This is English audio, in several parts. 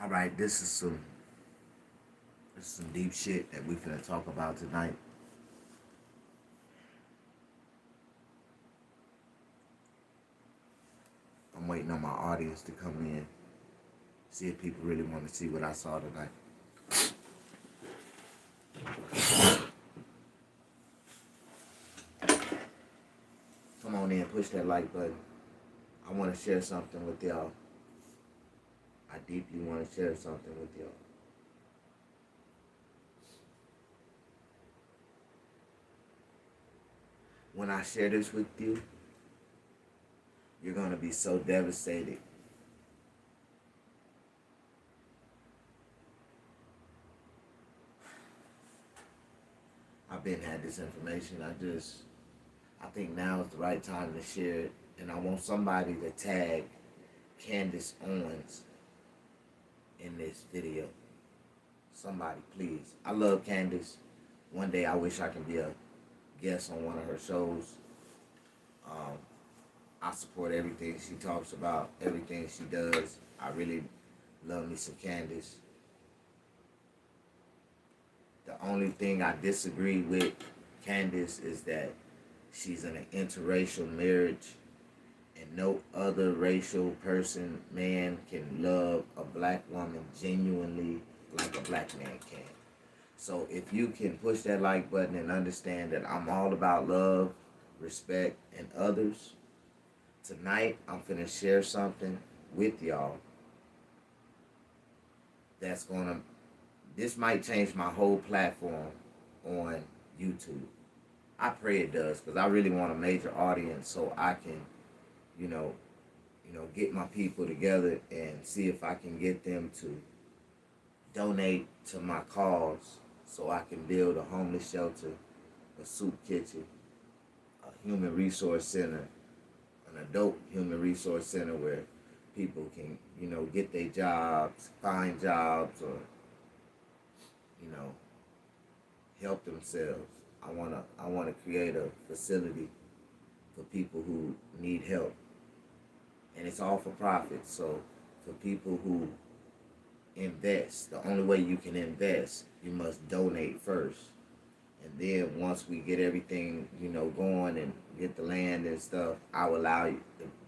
All right, this is some deep shit that we finna talk about tonight. I'm waiting on my audience to come in, see if people really want to see what I saw tonight. Come on in, push that like button. I want to share something with y'all. I deeply want to share something with y'all. When I share this with you, you're gonna be so devastated. I've been had this information. I think now is the right time to share it, and I want somebody to tag Candace Owens in this video. Somebody, please. I love Candace. One day I wish I can be a guest on one of her shows. Um, I support everything she talks about, everything she does. I really love me some Candace. The only thing I disagree with Candace is that she's in an interracial marriage, and no other racial person, man, can love a black woman genuinely like a black man can. So if you can push that like button and understand that I'm all about love, respect, and others, tonight I'm finna share something with y'all that's gonna, this might change my whole platform on YouTube. I pray it does, because I really want a major audience so I can, you know, get my people together and see if I can get them to donate to my cause so I can build a homeless shelter, a soup kitchen, a human resource center, an adult human resource center where people can, get their jobs, find jobs, or, you know, help themselves. I wanna create a facility for people who need help. And it's all for profit. So for people who invest, the only way you can invest, you must donate first. And then once we get everything, going and get the land and stuff, I will allow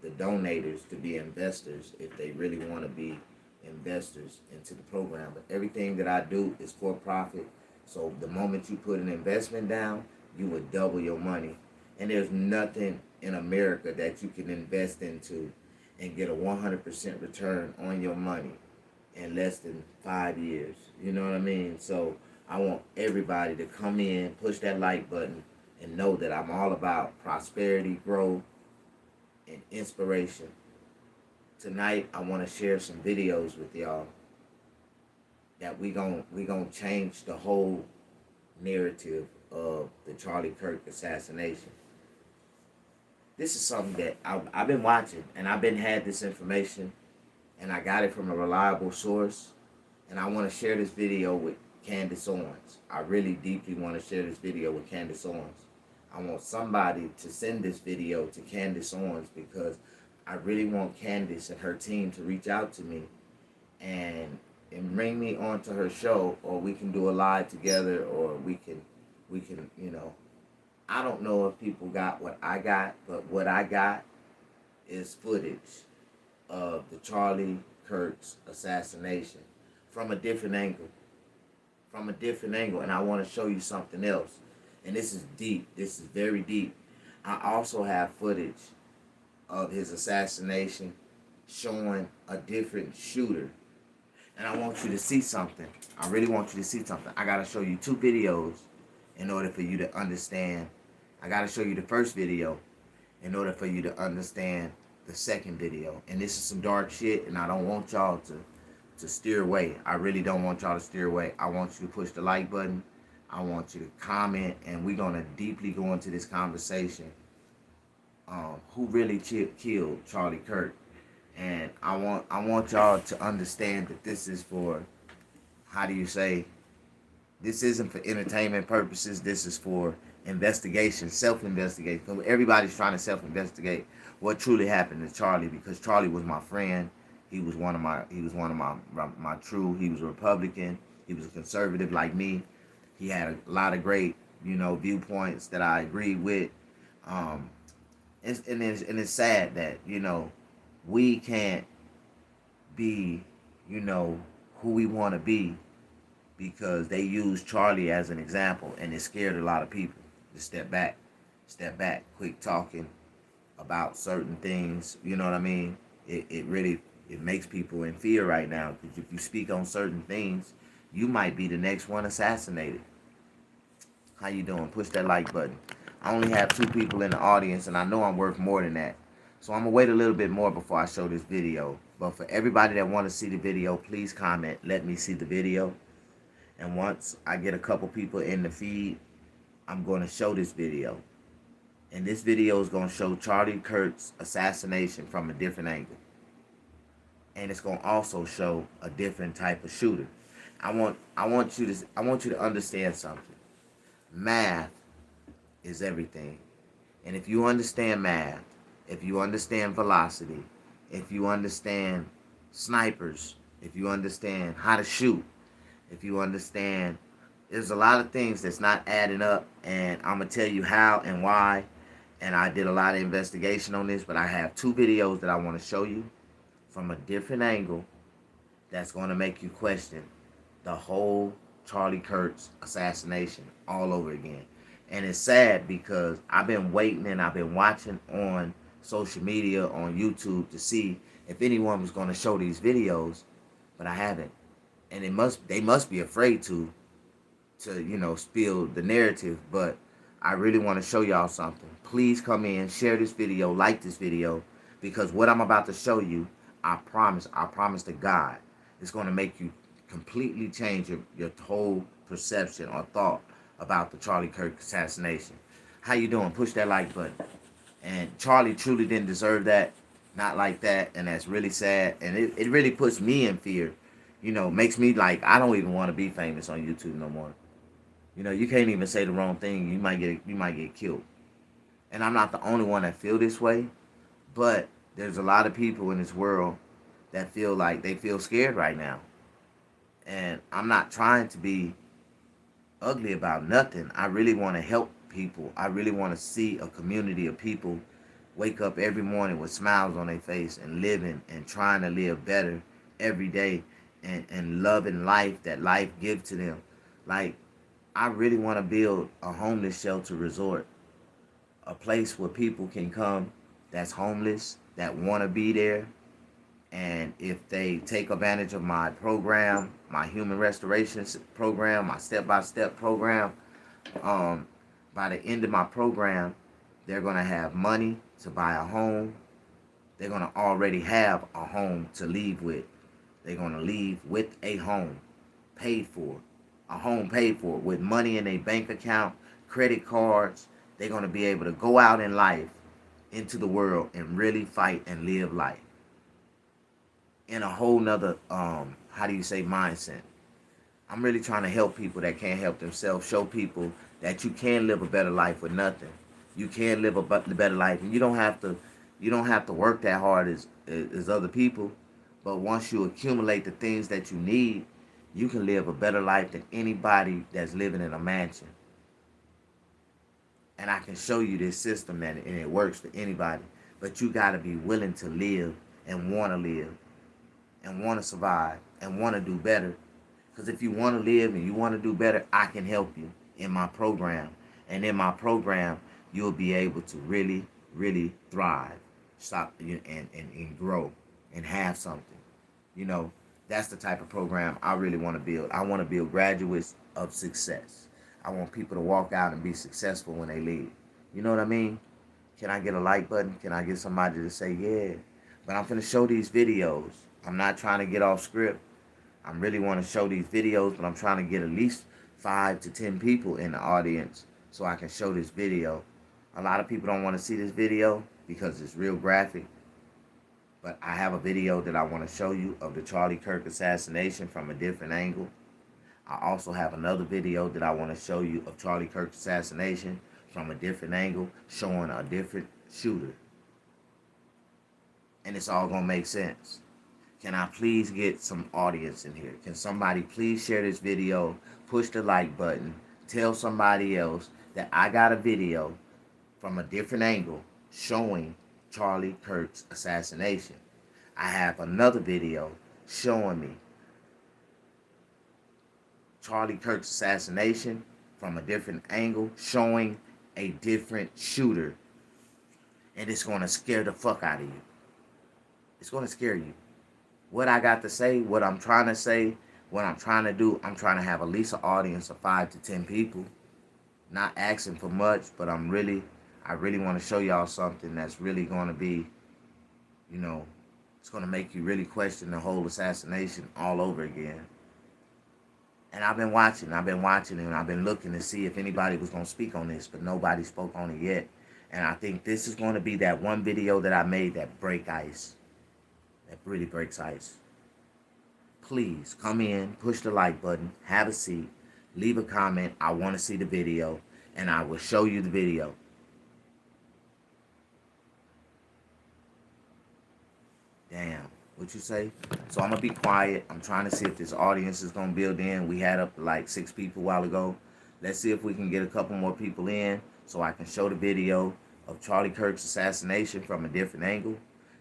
the donators to be investors if they really want to be investors into the program. But everything that I do is for profit. So the moment you put an investment down, you would double your money. And there's nothing in America that you can invest into and get a 100% return on your money in less than 5 years. You know what I mean? So I want everybody to come in, push that like button, and know that I'm all about prosperity, growth, and inspiration. Tonight, I want to share some videos with y'all that we gon' change the whole narrative of the Charlie Kirk assassination. This is something that I've been watching, and I've been had this information, and I got it from a reliable source, and I want to share this video with Candace Owens. I really deeply want to share this video with Candace Owens. I want somebody to send this video to Candace Owens, because I really want Candace and her team to reach out to me and bring me onto her show, or we can do a live together, or we can I don't know if people got what I got, but what I got is footage of the Charlie Kirk's assassination from a different angle. And I want to show you something else. And this is deep. This is very deep. I also have footage of his assassination showing a different shooter. And I want you to see something. I really want you to see something. I got to show you two videos in order for you to understand. I got to show you the first video in order for you to understand the second video. And this is some dark shit, and I don't want y'all to steer away. I really don't want y'all to steer away. I want you to push the like button. I want you to comment, and we're going to deeply go into this conversation. Who really killed Charlie Kirk? And I want y'all to understand that this is for, how do you say, this isn't for entertainment purposes. This is for investigation, self-investigation. Everybody's trying to self-investigate what truly happened to Charlie, because Charlie was my friend. He was one of my true. He was a Republican. He was a conservative like me. He had a lot of great, viewpoints that I agreed with. Um, and it's sad that we can't be, you know, who we want to be because they use Charlie as an example, and it scared a lot of people to step back, quit talking about certain things. You know what I mean? It really it makes people in fear right now because if you speak on certain things, you might be the next one assassinated. How you doing? Push that like button. I only have 2 people in the audience, and I know I'm worth more than that. So I'm gonna wait a little bit more before I show this video. But for everybody that want to see the video, please comment. Let me see the video. And once I get a couple people in the feed, I'm going to show this video. And this video is going to show Charlie Kirk's assassination from a different angle. And it's going to also show a different type of shooter. I want you to understand something. Math is everything. And if you understand math, if you understand velocity, if you understand snipers, if you understand how to shoot, if you understand, there's a lot of things that's not adding up, and I'm going to tell you how and why. And I did a lot of investigation on this, but I have 2 videos that I want to show you from a different angle that's going to make you question the whole Charlie Kirk's assassination all over again. And it's sad because I've been waiting and I've been watching on social media, on YouTube, to see if anyone was going to show these videos, but I haven't. And they must be afraid to spill the narrative, but I really want to show y'all something. Please come in, share this video, like this video, because what I'm about to show you, I promise to God, it's going to make you completely change your whole perception or thought about the Charlie Kirk assassination. How you doing? Push that like button. And Charlie truly didn't deserve that, not like that, and that's really sad, and it really puts me in fear. Makes me like I don't even want to be famous on YouTube no more. You can't even say the wrong thing. You might get killed. And I'm not the only one that feel this way, but there's a lot of people in this world that feel like they feel scared right now. And I'm not trying to be ugly about nothing. I really want to help people. I really want to see a community of people wake up every morning with smiles on their face and living and trying to live better every day and loving life that life gives to them. Like, I really want to build a homeless shelter resort, a place where people can come that's homeless, that want to be there, and if they take advantage of my program, my human restoration program, my step-by-step program, by the end of my program, they're going to have money to buy a home. They're going to already have a home to leave with. They're going to leave with a home paid for, a home paid for with money in their bank account, credit cards. They're going to be able to go out in life, into the world, and really fight and live life in a whole nother, mindset. I'm really trying to help people that can't help themselves, show people that you can live a better life with nothing. You can live a better life, and you don't have to work that hard as other people. But once you accumulate the things that you need, you can live a better life than anybody that's living in a mansion. And I can show you this system and it works for anybody. But you got to be willing to live and want to live and want to survive and want to do better. Because if you want to live and you want to do better, I can help you in my program. And in my program, you'll be able to really, really thrive, and grow and have something. That's the type of program I really want to build. I want to build graduates of success. I want people to walk out and be successful when they leave. You know what I mean? Can I get a like button? Can I get somebody to say yeah? But I'm going to show these videos. I'm not trying to get off script. I really want to show these videos, but I'm trying to get at least 5 to 10 people in the audience so I can show this video. A lot of people don't want to see this video because it's real graphic. But I have a video that I want to show you of the Charlie Kirk assassination from a different angle. I also have another video that I want to show you of Charlie Kirk's assassination from a different angle, showing a different shooter. And it's all going to make sense. Can I please get some audience in here? Can somebody please share this video, push the like button, tell somebody else that I got a video from a different angle showing Charlie Kirk's assassination. I have another video showing me Charlie Kirk's assassination from a different angle showing a different shooter. And it's going to scare the fuck out of you. It's going to scare you. What I got to say, what I'm trying to say, what I'm trying to do, I'm trying to have at least an audience of 5 to 10 people. Not asking for much, but I really want to show y'all something that's really going to be, it's going to make you really question the whole assassination all over again. And I've been watching, and I've been looking to see if anybody was going to speak on this, but nobody spoke on it yet. And I think this is going to be that one video that I made that break ice. That really breaks ice. Please come in, push the like button, have a seat, leave a comment. I want to see the video, and I will show you the video. Damn, what you say? So I'm going to be quiet. I'm trying to see if this audience is going to build in. We had up to like 6 people a while ago. Let's see if we can get a couple more people in so I can show the video of Charlie Kirk's assassination from a different angle.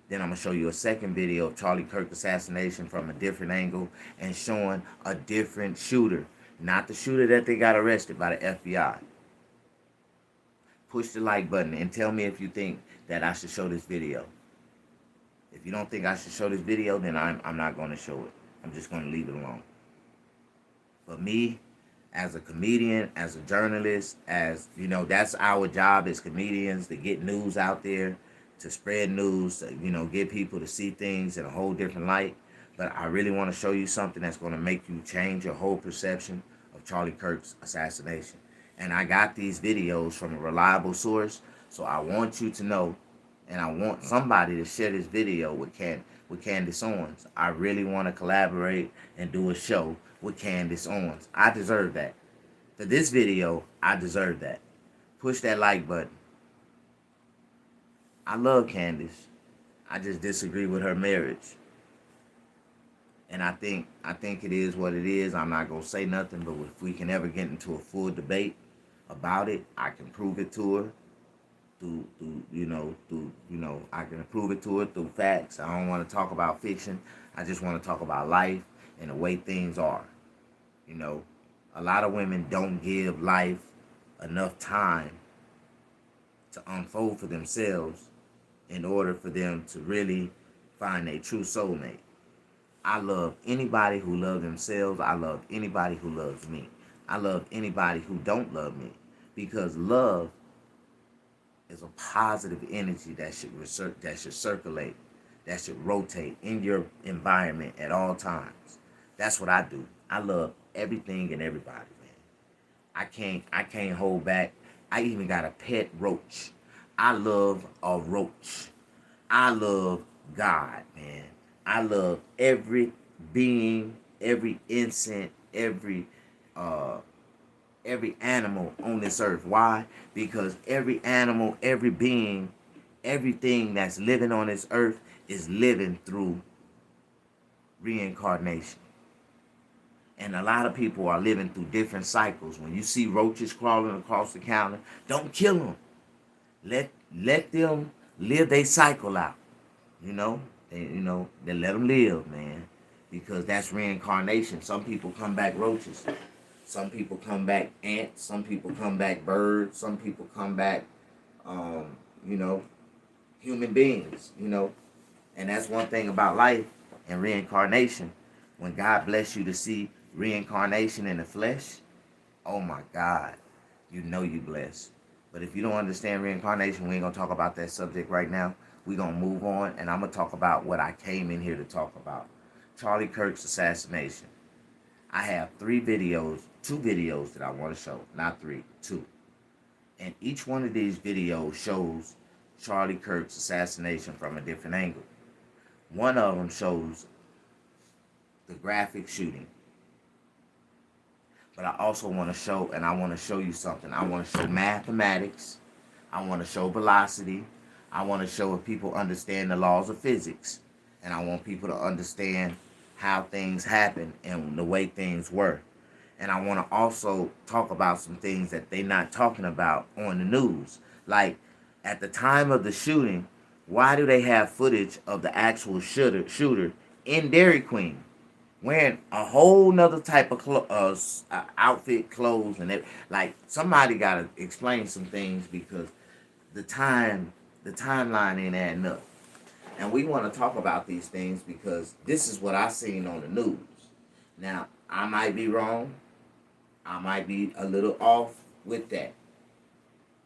Then I'm going to show you a second video of Charlie Kirk's assassination from a different angle and showing a different shooter. Not the shooter that they got arrested by the FBI. Push the like button and tell me if you think that I should show this video. If you don't think I should show this video, then I'm not going to show it. I'm just going to leave it alone. But me, as a comedian, as a journalist, that's our job as comedians, to get news out there, to spread news, to, get people to see things in a whole different light. But I really want to show you something that's going to make you change your whole perception of Charlie Kirk's assassination. And I got these videos from a reliable source, so I want you to know, and I want somebody to share this video with Candace Owens. I really want to collaborate and do a show with Candace Owens. I deserve that. For this video, I deserve that. Push that like button. I love Candace. I just disagree with her marriage. And I think it is what it is. I'm not gonna say nothing, but if we can ever get into a full debate about it, I can prove it to her. I can prove it to her through facts. I don't want to talk about fiction. I just want to talk about life and the way things are. A lot of women don't give life enough time to unfold for themselves in order for them to really find a true soulmate. I love anybody who loves themselves. I love anybody who loves me. I love anybody who don't love me, because love is a positive energy that should circulate, that should rotate in your environment at all times. That's what I do. I love everything and everybody, man. I can't hold back. I even got a pet roach. I love a roach. I love God, man. I love every being, every insect, every animal on this earth. Why? Because every animal, every being, everything that's living on this earth is living through reincarnation. And a lot of people are living through different cycles. When you see roaches crawling across the counter, don't kill them. Let them live their cycle out. They let them live, man. Because that's reincarnation. Some people come back roaches. Some people come back ants. Some people come back birds. Some people come back, human beings, And that's one thing about life and reincarnation. When God bless you to see reincarnation in the flesh, oh my God, you blessed. But if you don't understand reincarnation, we ain't going to talk about that subject right now. We're going to move on, and I'm going to talk about what I came in here to talk about. Charlie Kirk's assassination. I have two videos that I want to show. Not 3, 2. And each one of these videos shows Charlie Kirk's assassination from a different angle. One of them shows the graphic shooting. But I also want to show, and I want to show you something. I want to show mathematics. I want to show velocity. I want to show if people understand the laws of physics. and I want people to understand how things happen and the way things were. And I want to also talk about some things that they're not talking about on the news. Like, at the time of the shooting, why do they have footage of the actual shooter in Dairy Queen wearing a whole nother type of outfit, clothes, and it? Like, somebody got to explain some things because the timeline ain't adding up. And we want to talk about these things because this is what I seen on the news. Now, I might be wrong. I might be a little off with that.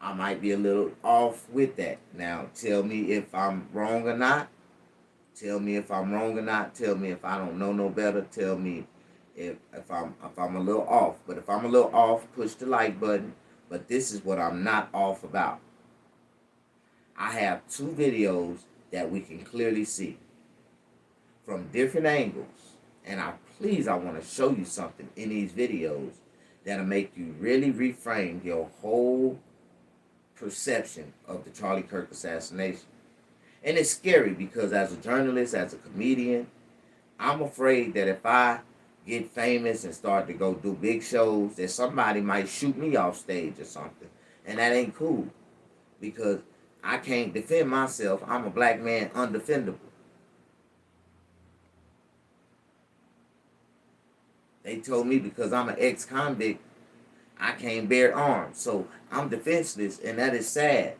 I might be a little off with that. Now, tell me if I'm wrong or not. Tell me if I'm wrong or not. Tell me if I don't know no better. Tell me if I'm a little off. But if I'm a little off, push the like button. But this is what I'm not off about. I have two videos that we can clearly see from different angles. And I want to show you something in these videos that'll make you really reframe your whole perception of the Charlie Kirk assassination. And it's scary because as a journalist, as a comedian, I'm afraid that if I get famous and start to go do big shows, that somebody might shoot me off stage or something. And that ain't cool because I can't defend myself. I'm a black man, undefendable. They told me because I'm an ex-convict, I can't bear arms. So I'm defenseless, and that is sad.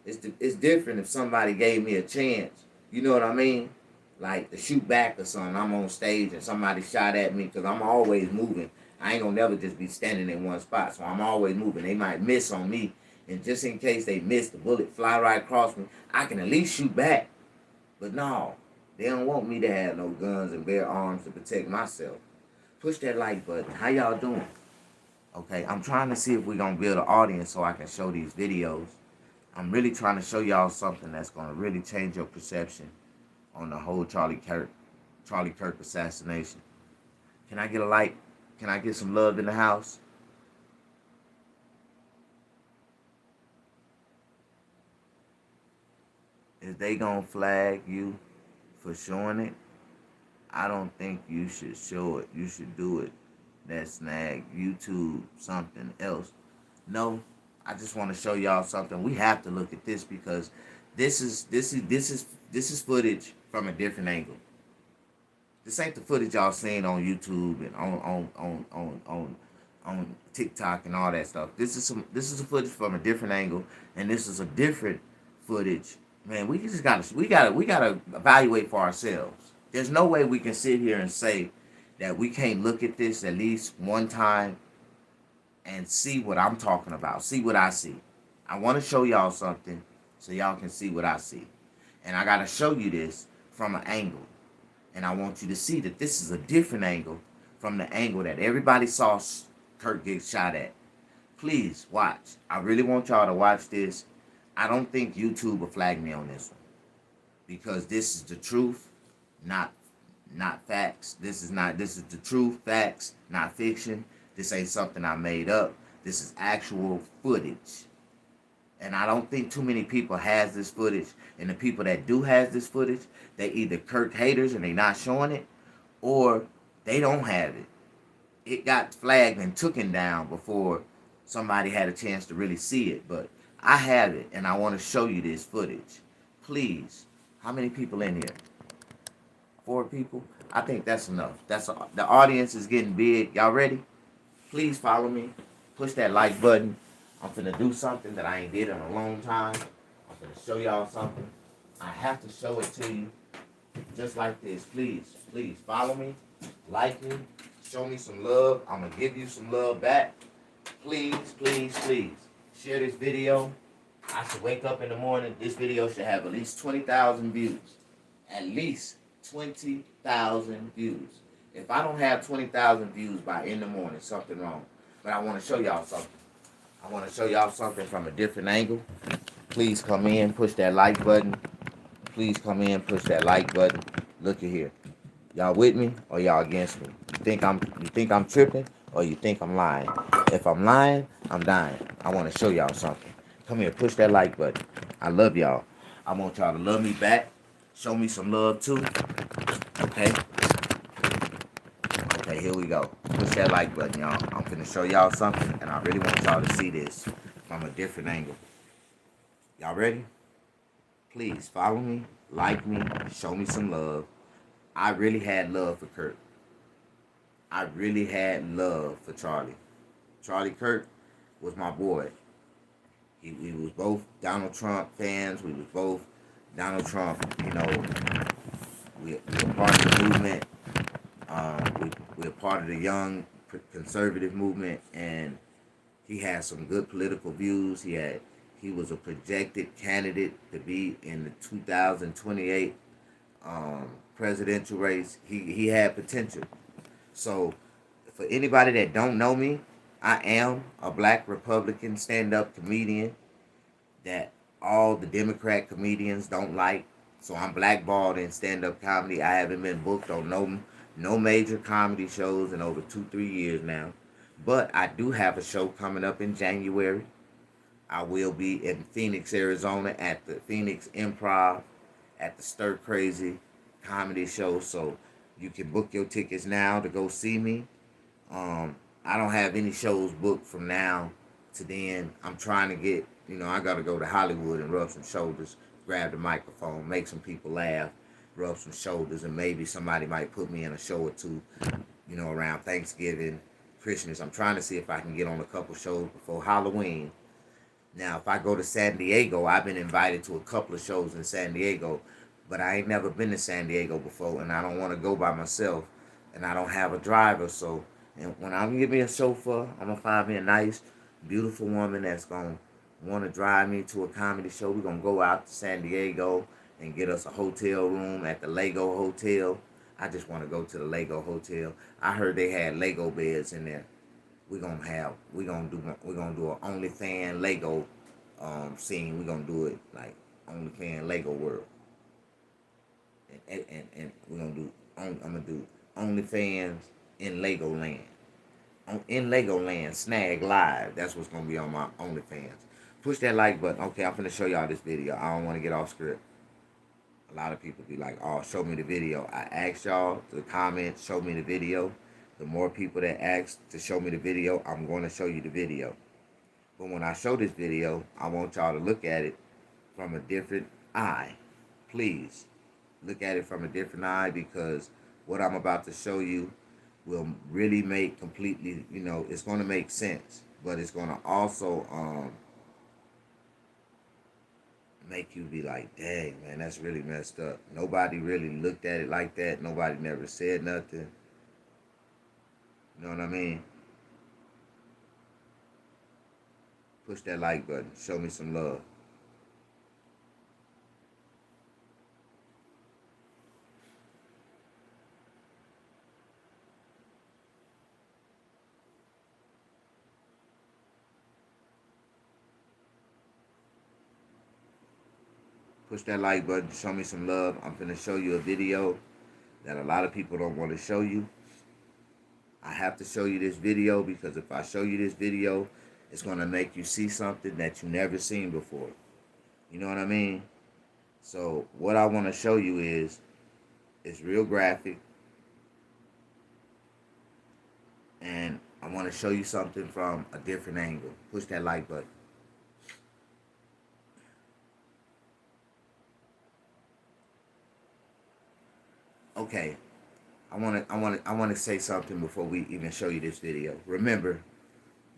It's different if somebody gave me a chance. You know what I mean? Like to shoot back or something. I'm on stage and somebody shot at me because I'm always moving. I ain't gonna never just be standing in one spot. So I'm always moving. They might miss on me. And just in case they miss, the bullet fly right across me, I can at least shoot back. But no, they don't want me to have no guns and bear arms to protect myself. Push that like button. How y'all doing? Okay, I'm trying to see if we're going to build an audience so I can show these videos. I'm really trying to show y'all something that's going to really change your perception on the whole Charlie Kirk assassination. Can I get a like? Can I get some love in the house? Is they going to flag you for showing it? I don't think you should show it. You should do it. That snag YouTube something else. No, I just want to show y'all something. We have to look at this because this is footage from a different angle. This ain't the footage y'all seen on YouTube and on TikTok and all that stuff. This is a footage from a different angle, and this is a different footage. Man, we gotta evaluate for ourselves. There's no way we can sit here and say that we can't look at this at least one time and see what I'm talking about, see what I see. I want to show y'all something so y'all can see what I see. And I got to show you this from an angle. And I want you to see that this is a different angle from the angle that everybody saw Kirk get shot at. Please watch. I really want y'all to watch this. I don't think YouTube will flag me on this one because this is the truth, not facts. This is the truth, facts, not fiction. This ain't something I made up. This is actual footage. And I don't think too many people has this footage. And the people that do has this footage, they either Kirk haters and they not showing it, or they don't have it. It got flagged and taken down before somebody had a chance to really see it. But I have it, and I want to show you this footage. Please. How many people in here? 4 people? I think that's enough. The audience is getting big. Y'all ready? Please follow me. Push that like button. I'm finna do something that I ain't did in a long time. I'm finna show y'all something. I have to show it to you. Just like this. Please follow me. Like me. Show me some love. I'm gonna give you some love back. Please. Share this video. I should wake up in the morning. This video should have at least 20,000 views. At least 20,000 views. If I don't have 20,000 views by in the morning, something wrong. But I want to show y'all something. I want to show y'all something from a different angle. Please come in, push that like button. Please come in, push that like button. Look at here. Y'all with me or y'all against me? You think I'm tripping or you think I'm lying? If I'm lying, I'm dying. I want to show y'all something. Come here, push that like button. I love y'all. I want y'all to love me back. Show me some love too. Okay? Okay, here we go. Push that like button, y'all. I'm finna show y'all something, and I really want y'all to see this from a different angle. Y'all ready? Please follow me, like me, show me some love. I really had love for Kirk. I really had love for Charlie. Charlie Kirk was my boy. We was both Donald Trump fans. We was both Donald Trump, we were part of the movement. We're part of the young conservative movement, and he had some good political views. He was a projected candidate to be in the 2028 presidential race. He had potential. So, for anybody that don't know me, I am a black Republican stand-up comedian that all the Democrat comedians don't like. So I'm blackballed in stand-up comedy. I haven't been booked on no major comedy shows in over 2-3 years now. But I do have a show coming up in January. I will be in Phoenix, Arizona at the Phoenix Improv at the Stir Crazy comedy show. So you can book your tickets now to go see me. I don't have any shows booked from now to then. I'm trying to get, I got to go to Hollywood and rub some shoulders, grab the microphone, make some people laugh, rub some shoulders, and maybe somebody might put me in a show or two, around Thanksgiving, Christmas. I'm trying to see if I can get on a couple shows before Halloween. Now, if I go to San Diego, I've been invited to a couple of shows in San Diego, but I ain't never been to San Diego before, and I don't want to go by myself, and I don't have a driver. So, and when I'm gonna get me a chauffeur, I'm gonna find me a nice, beautiful woman that's gonna want to drive me to a comedy show. We're gonna go out to San Diego and get us a hotel room at the Lego Hotel. I just want to go to the Lego Hotel. I heard they had Lego beds in there. We're gonna do an OnlyFans Lego scene. We're gonna do it like OnlyFans Lego World, and I'm gonna do OnlyFans in Legoland. In Legoland, Snag Live. That's what's gonna be on my OnlyFans. Push that like button. Okay, I'm finna show y'all this video. I don't want to get off script. A lot of people be like, "Oh, show me the video." I asked y'all to comment, show me the video. The more people that ask to show me the video, I'm going to show you the video. But when I show this video, I want y'all to look at it from a different eye. Please, look at it from a different eye, because what I'm about to show you will really make completely, it's going to make sense. But it's going to also make you be like, dang, man, that's really messed up. Nobody really looked at it like that. Nobody never said nothing. You know what I mean? Push that like button. Show me some love. Push that like button. Show me some love. I'm finna show you a video that a lot of people don't want to show you. I have to show you this video because if I show you this video, it's going to make you see something that you never seen before. You know what I mean? So what I want to show you is, it's real graphic. And I want to show you something from a different angle. Push that like button. Okay. I want to say something before we even show you this video. Remember,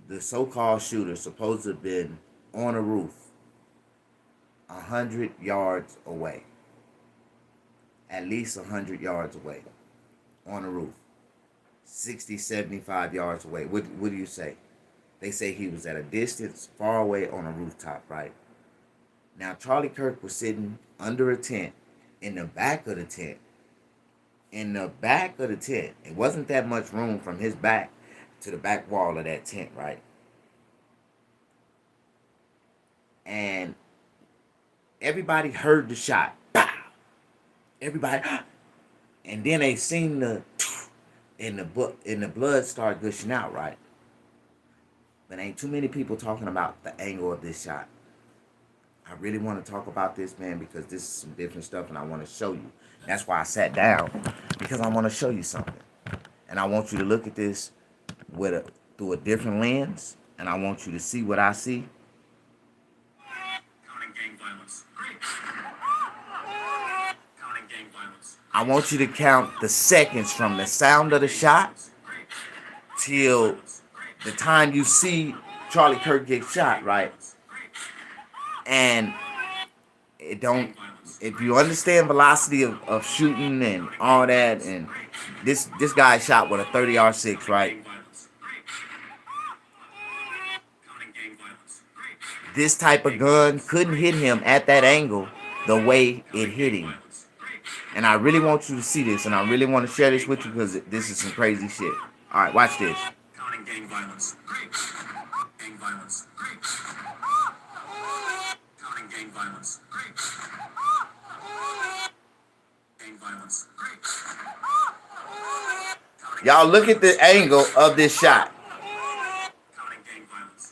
the so-called shooter supposed to have been on a roof 100 yards away. At least 100 yards away. On a roof. 60, 75 yards away. What do you say? They say he was at a distance far away on a rooftop, right? Now, Charlie Kirk was sitting under a tent in the back of the tent. In the back of the tent. It wasn't that much room from his back to the back wall of that tent, right? And everybody heard the shot. Pow! Everybody, and then they seen the blood start gushing out, right? But ain't too many people talking about the angle of this shot. I really want to talk about this, man, because this is some different stuff and I want to show you. That's why I sat down because I want to show you something. And I want you to look at this through a different lens. And I want you to see what I see. I want you to count the seconds from the sound of the shot till the time you see Charlie Kirk get shot, right? And it don't, if you understand velocity of shooting and all that, and this guy shot with a 30 R6, right? This type of gun couldn't hit him at that angle the way it hit him. And I really want you to see this, and I really want to share this with you because this is some crazy shit. All right, watch this. Counting gang violence. Gang violence. Counting gang violence. Gang violence. Y'all look at the angle of this shot.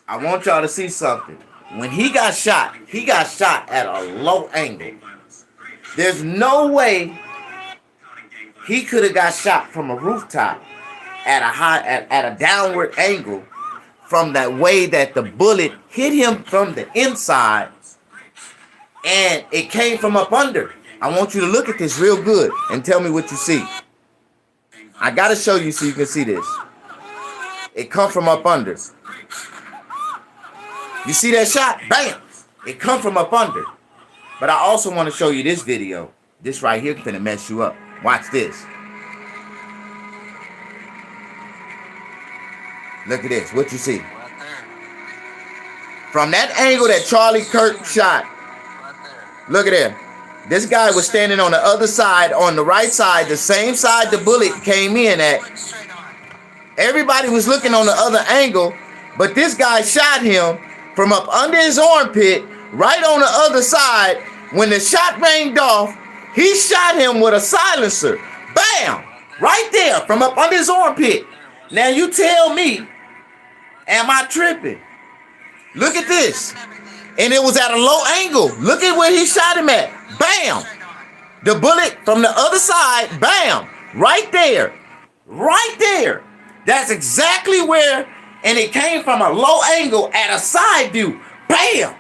I want y'all to see something. When he got shot at a low angle. There's no way he could have got shot from a rooftop at a downward angle from that way that the bullet hit him from the inside and it came from up under. I want you to look at this real good and tell me what you see. I gotta show you so you can see this. It come from up under. You see that shot? Bam! It come from up under. But I also want to show you this video. This right here gonna mess you up. Watch this. Look at this. What you see? From that angle that Charlie Kirk shot. Look at there. This guy was standing on the other side, on the right side, the same side the bullet came in at. Everybody was looking on the other angle, but this guy shot him from up under his armpit, right on the other side. When the shot ranged off, he shot him with a silencer. Bam! Right there, from up under his armpit. Now you tell me, am I tripping? Look at this. And it was at a low angle. Look at where he shot him at. Bam! The bullet from the other side, bam! Right there. Right there. That's exactly where, and it came from a low angle at a side view. Bam!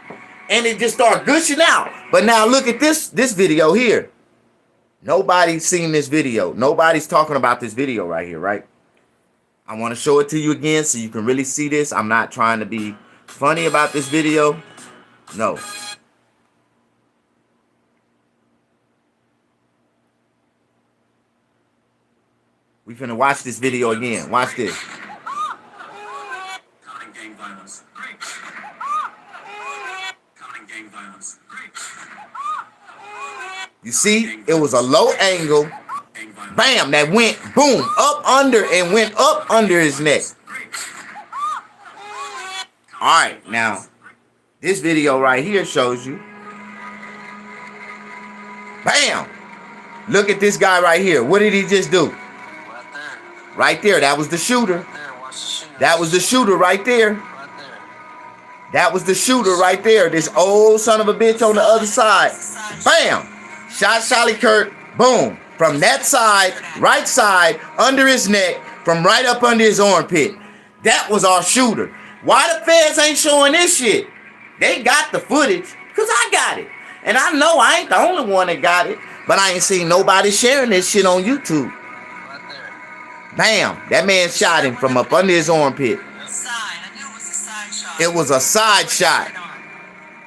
And it just started gushing out. But now look at this video here. Nobody's seen this video. Nobody's talking about this video right here, right? I want to show it to you again so you can really see this. I'm not trying to be funny about this video. No. We finna watch this video again. Watch this. Counting gang violence. Counting gang violence. You see, it was a low angle. Bam, that went boom up under and went up under his neck. All right, now this video right here shows you. Bam! Look at this guy right here. What did he just do? Right there. That was the shooter. That was the shooter right there. That was the shooter right there. This old son of a bitch on the other side. Bam! Shot Charlie Kirk. Boom. From that side, right side, under his neck, from right up under his armpit. That was our shooter. Why the feds ain't showing this shit? They got the footage, because I got it. And I know I ain't the only one that got it, but I ain't seen nobody sharing this shit on YouTube. Bam! That man shot him from up under his armpit. It was a side shot.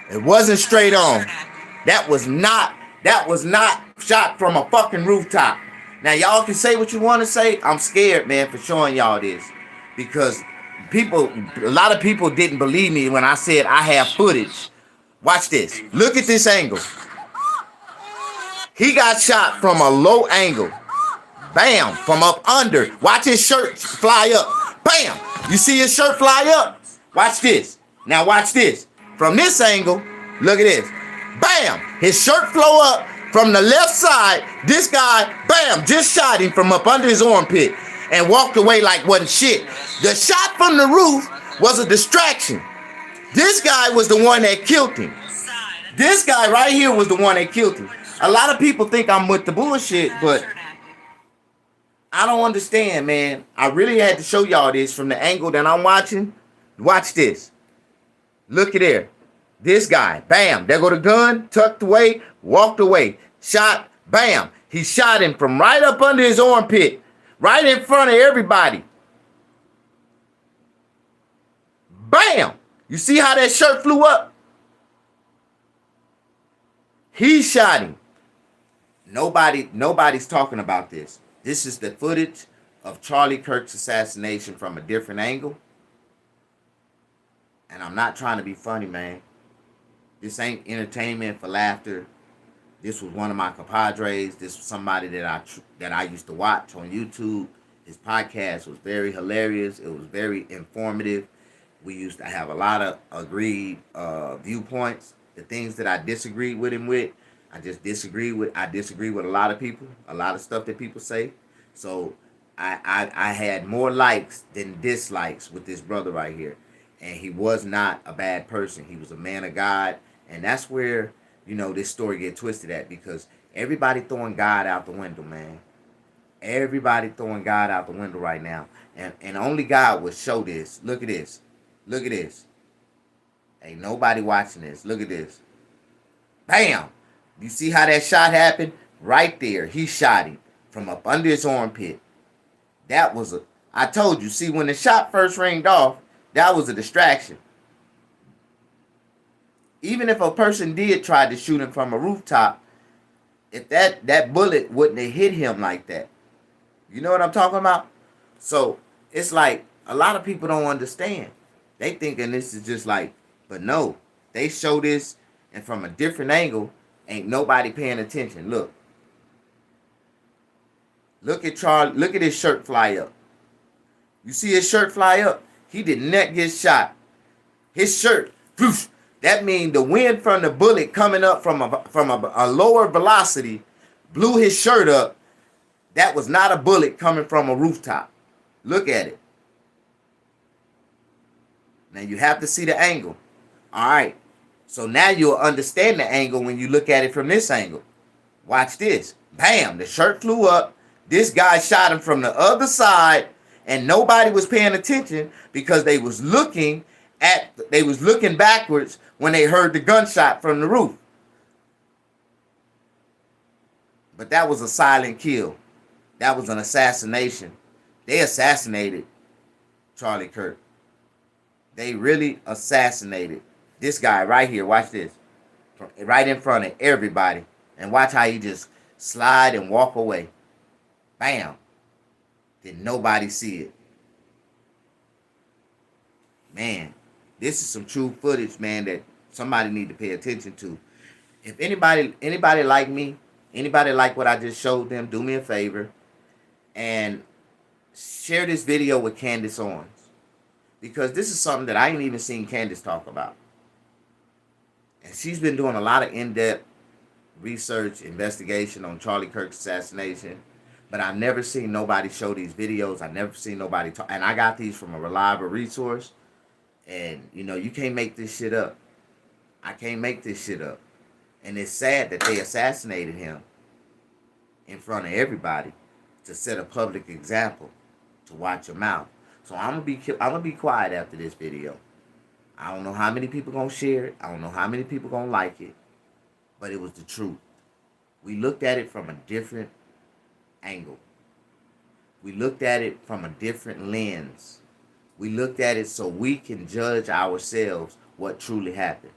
It wasn't straight on. That was not shot from a fucking rooftop. Now y'all can say what you want to say. I'm scared, man, for showing y'all this. Because a lot of people didn't believe me when I said I have footage. Watch this. Look at this angle. He got shot from a low angle. Bam, from up under. Watch his shirt fly up. Bam, you see his shirt fly up? Watch this. Now watch this. From this angle, look at this. Bam, his shirt flow up from the left side. This guy, bam, just shot him from up under his armpit and walked away like wasn't shit. The shot from the roof was a distraction. This guy was the one that killed him. This guy right here was the one that killed him. A lot of people think I'm with the bullshit, but I don't understand, man. I really had to show y'all this from the angle that I'm watching. Watch this. Look at there. This guy, bam, there go the gun, tucked away, walked away, shot, bam. He shot him from right up under his armpit, right in front of everybody. Bam! You see how that shirt flew up? He shot him. Nobody's talking about this. This is the footage of Charlie Kirk's assassination from a different angle. And I'm not trying to be funny, man. This ain't entertainment for laughter. This was one of my compadres. This was somebody that I used to watch on YouTube. His podcast was very hilarious. It was very informative. We used to have a lot of agreed viewpoints. The things that I disagreed with him with, I disagree with a lot of people, a lot of stuff that people say. So I had more likes than dislikes with this brother right here. And he was not a bad person. He was a man of God. And that's where, this story get twisted at, because everybody throwing God out the window, man. Everybody throwing God out the window right now. And only God would show this. Look at this. Look at this. Ain't nobody watching this. Look at this. Bam! You see how that shot happened? Right there. He shot him from up under his armpit. I told you, see, when the shot first ringed off, that was a distraction. Even if a person did try to shoot him from a rooftop, if that bullet wouldn't have hit him like that. You know what I'm talking about? So it's like a lot of people don't understand. They thinking this is just like, but no, they show this, and from a different angle, ain't nobody paying attention. Look at Charlie. Look at his shirt fly up. You see his shirt fly up? He did not get shot. His shirt, whoosh, that means the wind from the bullet coming up from a lower velocity blew his shirt up. That was not a bullet coming from a rooftop. Look at it. Now you have to see the angle. All right. So now you'll understand the angle when you look at it from this angle. Watch this. Bam, the shirt flew up. This guy shot him from the other side, and nobody was paying attention because they was looking backwards when they heard the gunshot from the roof. But that was a silent kill. That was an assassination. They assassinated Charlie Kirk. They really assassinated this guy right here. Watch this. Right in front of everybody. And watch how he just slide and walk away. Bam. Did nobody see it? Man, this is some true footage, man, that somebody need to pay attention to. If anybody like me, anybody like what I just showed them, do me a favor and share this video with Candace Owens. Because this is something that I ain't even seen Candace talk about. And she's been doing a lot of in-depth research, investigation on Charlie Kirk's assassination. But I've never seen nobody show these videos. I've never seen nobody talk. And I got these from a reliable resource. And, you can't make this shit up. I can't make this shit up. And it's sad that they assassinated him in front of everybody to set a public example to watch your mouth. So I'm gonna be quiet after this video. I don't know how many people gonna share it. I don't know how many people gonna like it. But it was the truth. We looked at it from a different angle. We looked at it from a different lens. We looked at it so we can judge ourselves what truly happened.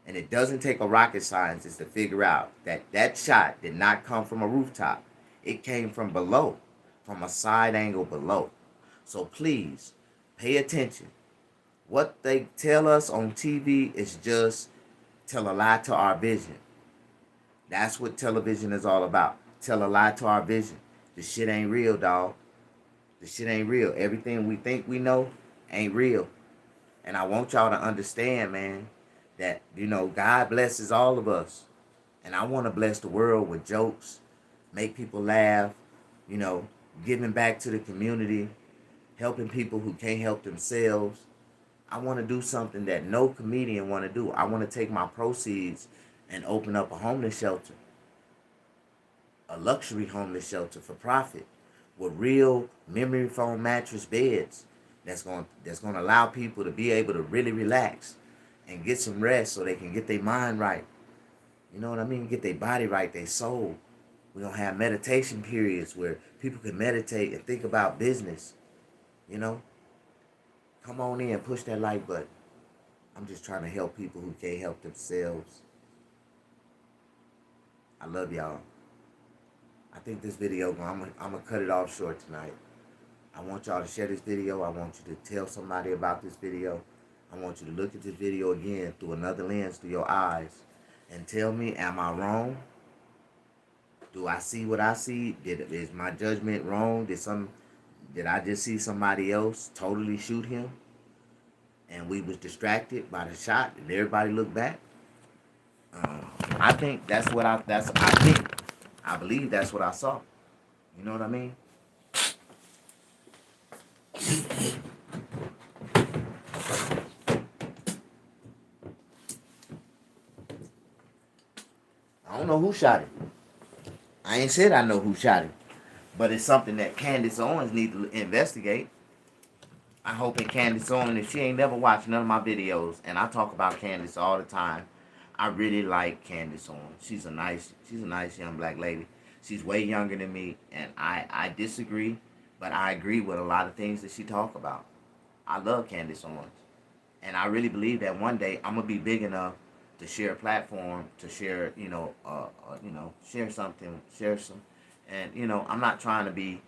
And it doesn't take a rocket scientist to figure out that that shot did not come from a rooftop. It came from below, from a side angle below. So please, pay attention. What they tell us on TV is just tell a lie to our vision. That's what television is all about. Tell a lie to our vision. The shit ain't real, dog. The shit ain't real. Everything we think we know ain't real. And I want y'all to understand, man, that, God blesses all of us. And I want to bless the world with jokes, make people laugh, giving back to the community, helping people who can't help themselves. I want to do something that no comedian want to do. I want to take my proceeds and open up a homeless shelter, a luxury homeless shelter for profit, with real memory foam mattress beds that's gonna allow people to be able to really relax and get some rest so they can get their mind right. You know what I mean? Get their body right, their soul. We're gonna have meditation periods where people can meditate and think about business. You know? Come on in, push that like button. I'm just trying to help people who can't help themselves. I love y'all. I think this video, I'm gonna cut it off short tonight. I want y'all to share this video. I want you to tell somebody about this video. I want you to look at this video again through another lens, through your eyes, and tell me, am I wrong? Do I see what I see? Is my judgment wrong? Did I just see somebody else totally shoot him? And we was distracted by the shot and everybody looked back? I think I believe that's what I saw. You know what I mean? I don't know who shot him. I ain't said I know who shot him. But it's something that Candace Owens needs to investigate. I hope that Candace Owens, if she ain't never watched none of my videos, and I talk about Candace all the time, I really like Candace Owens. She's a nice young black lady. She's way younger than me, and I disagree, but I agree with a lot of things that she talk about. I love Candace Owens. And I really believe that one day I'm gonna be big enough to share a platform, to share, share some. And, I'm not trying to be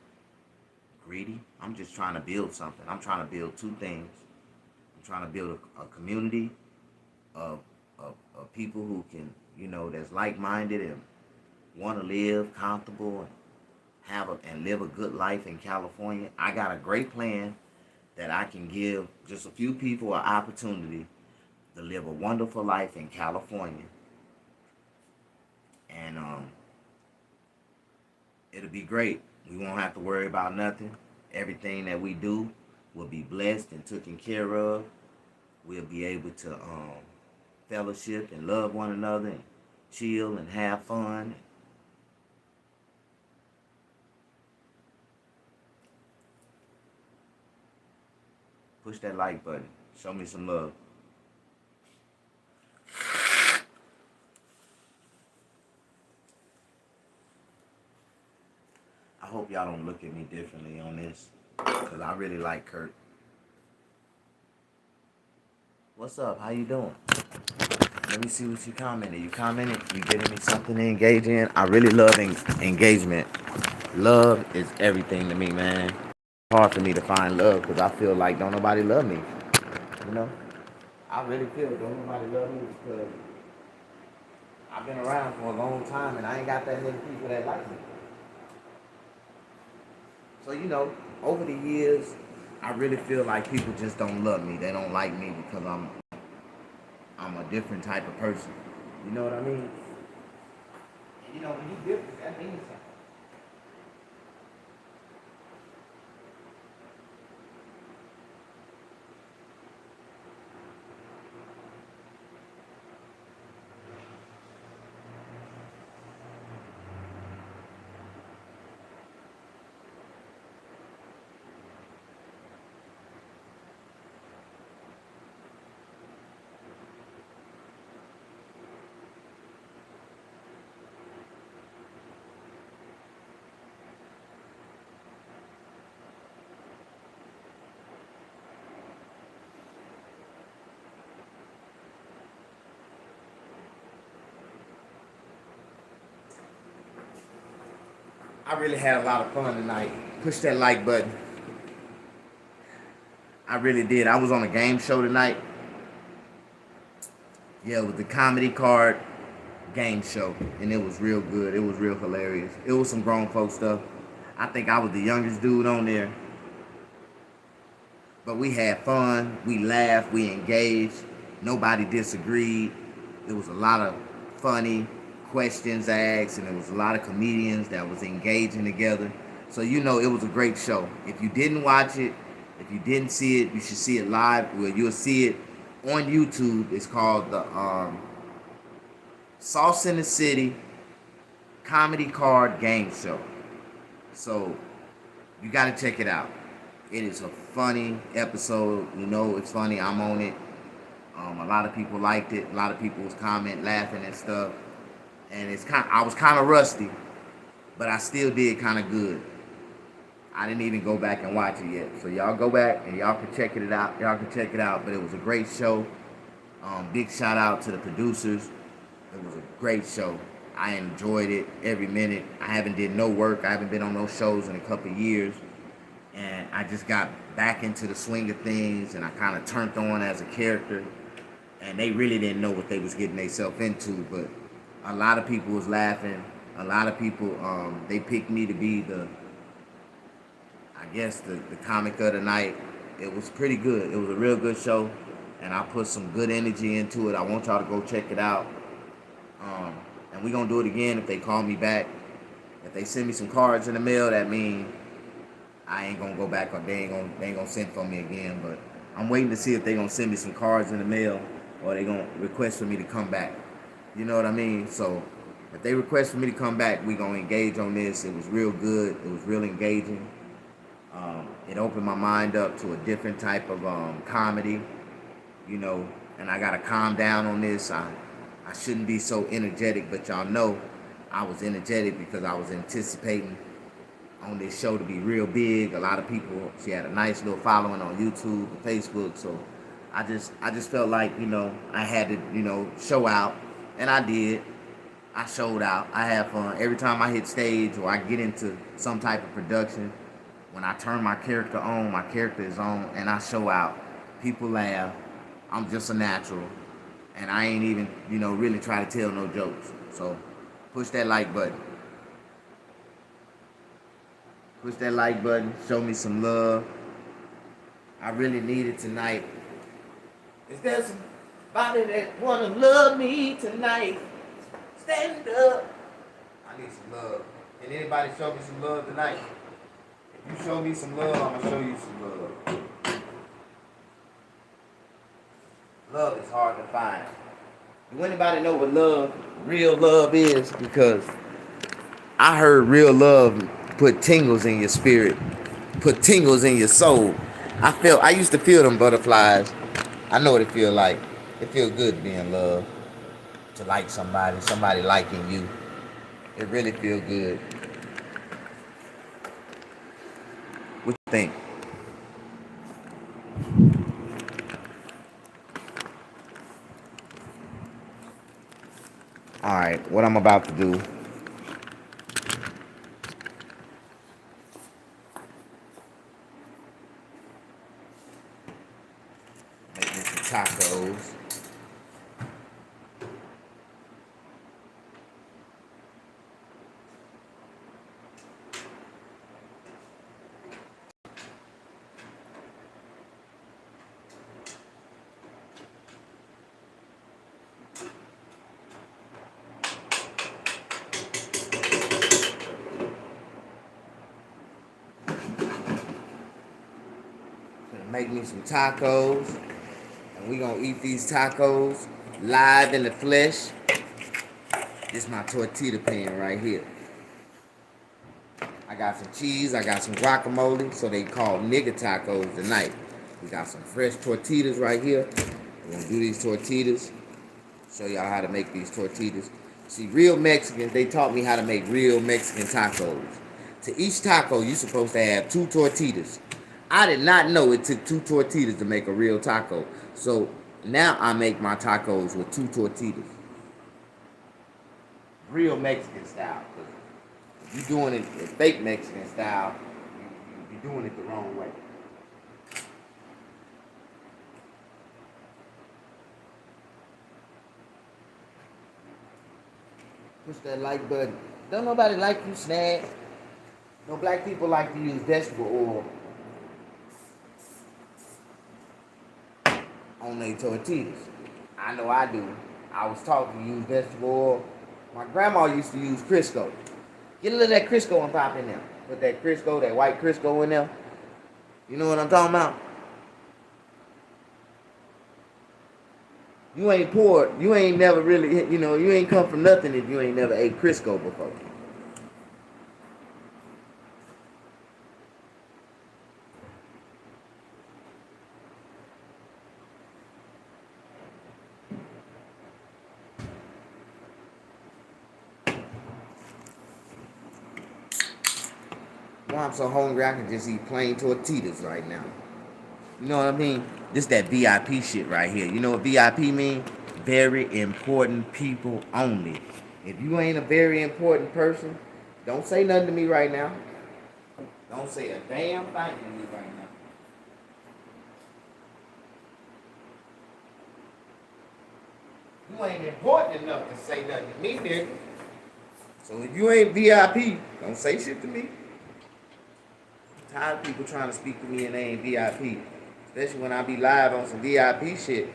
greedy. I'm just trying to build something. I'm trying to build two things. I'm trying to build a community of people who can, that's like-minded and want to live comfortable and live a good life in California. I got a great plan that I can give just a few people an opportunity to live a wonderful life in California. And it'll be great. We won't have to worry about nothing. Everything that we do will be blessed and taken care of. We'll be able to fellowship and love one another and chill and have fun. Push that like button. Show me some love. I hope y'all don't look at me differently on this, because I really like Kirk. What's up? How you doing? Let me see what you commented. You commented? You giving me something to engage in? I really love engagement. Love is everything to me, man. It's hard for me to find love because I feel like don't nobody love me. You know? I really feel don't nobody love me because I've been around for a long time and I ain't got that many people that like me. So, over the years, I really feel like people just don't love me. They don't like me because I'm a different type of person. You know what I mean? And when you different, that means something. I really had a lot of fun tonight. Push that like button. I really did. I was on a game show tonight. Yeah, it was the comedy card game show, and it was real good. It was real hilarious. It was some grown folk stuff. I think I was the youngest dude on there. But we had fun. We laughed. We engaged. Nobody disagreed. There was a lot of funny questions asked, and there was a lot of comedians that was engaging together. So it was a great show. If you didn't watch it, if you didn't see it, you should see it live. Well, you'll see it on YouTube. It's called the Sauce in the City Comedy Card Game Show. So You got to check it out. It is a funny episode. You know it's funny. I'm on it. A lot of people liked it. A lot of people was comment laughing and stuff. And I was kind of rusty, but I still did kind of good. I didn't even go back and watch it yet. So y'all go back and y'all can check it out. Y'all can check it out. But it was a great show. Big shout out to the producers. It was a great show. I enjoyed it every minute. I haven't did no work. I haven't been on no shows in a couple of years. And I just got back into the swing of things, and I kind of turned on as a character. And they really didn't know what they was getting themselves into. But a lot of people was laughing. A lot of people, they picked me to be the comic of the night. It was pretty good. It was a real good show, and I put some good energy into it. I want y'all to go check it out. And we're going to do it again if they call me back. If they send me some cards in the mail, that means I ain't going to go back, or they ain't gonna send for me again. But I'm waiting to see if they going to send me some cards in the mail, or they going to request for me to come back. You know what I mean? So if they request for me to come back, we going to engage on this. It was real good. It was real engaging. It opened my mind up to a different type of comedy, you know, and I got to calm down on this. I shouldn't be so energetic, but y'all know I was energetic because I was anticipating on this show to be real big. A lot of people, she had a nice little following on YouTube and Facebook, so I just felt like, you know, I had to, you know, show out, and I did. I showed out. I had fun. Every time I hit stage or I get into some type of production, when I turn my character on, my character is on, and I show out. People laugh. I'm just a natural. And I ain't even, you know, really try to tell no jokes. So push that like button. Push that like button. Show me some love. I really need it tonight. Is there somebody that wanna love me tonight? Stand up. I need some love. Can anybody show me some love tonight? If you show me some love, I'm gonna show you some love. Love is hard to find. Do anybody know what real love is? Because I heard real love put tingles in your spirit, put tingles in your soul. I used to feel them butterflies. I know what it feel like. It feel good to be in love, to like somebody liking you. It really feel good. What you think? Alright, what I'm about to do. Make me some tacos. Make me some tacos, and we gonna eat these tacos live in the flesh. This is my tortilla pan right here. I got some cheese, I got some guacamole, so they call nigga tacos tonight. We got some fresh tortillas right here. We're gonna do these tortillas, show y'all how to make these tortillas. See, real Mexicans, they taught me how to make real Mexican tacos. To each taco, you're supposed to have 2 tortillas. I did not know it took 2 tortillas to make a real taco. So now I make my tacos with 2 tortillas. Real Mexican style. If you're doing it fake Mexican style, you're doing it the wrong way. Push that like button. Don't nobody like you, Snag. No black people like to use vegetable oil on their tortillas. I know I do. I was taught to use vegetable oil. My grandma used to use Crisco. Get a little of that Crisco and pop in there. Put that Crisco, that white Crisco in there. You know what I'm talking about? You ain't poor. You ain't never really, you know, you ain't come from nothing if you ain't never ate Crisco before. Boy, I'm so hungry I can just eat plain tortillas right now. You know what I mean? This that VIP shit right here. You know what VIP mean? Very important people only. If you ain't a very important person, don't say nothing to me right now. Don't say a damn thing to me right now. You ain't important enough to say nothing to me, nigga. So if you ain't VIP, don't say shit to me. I'm tired of people trying to speak to me and they ain't VIP. Especially when I be live on some VIP shit.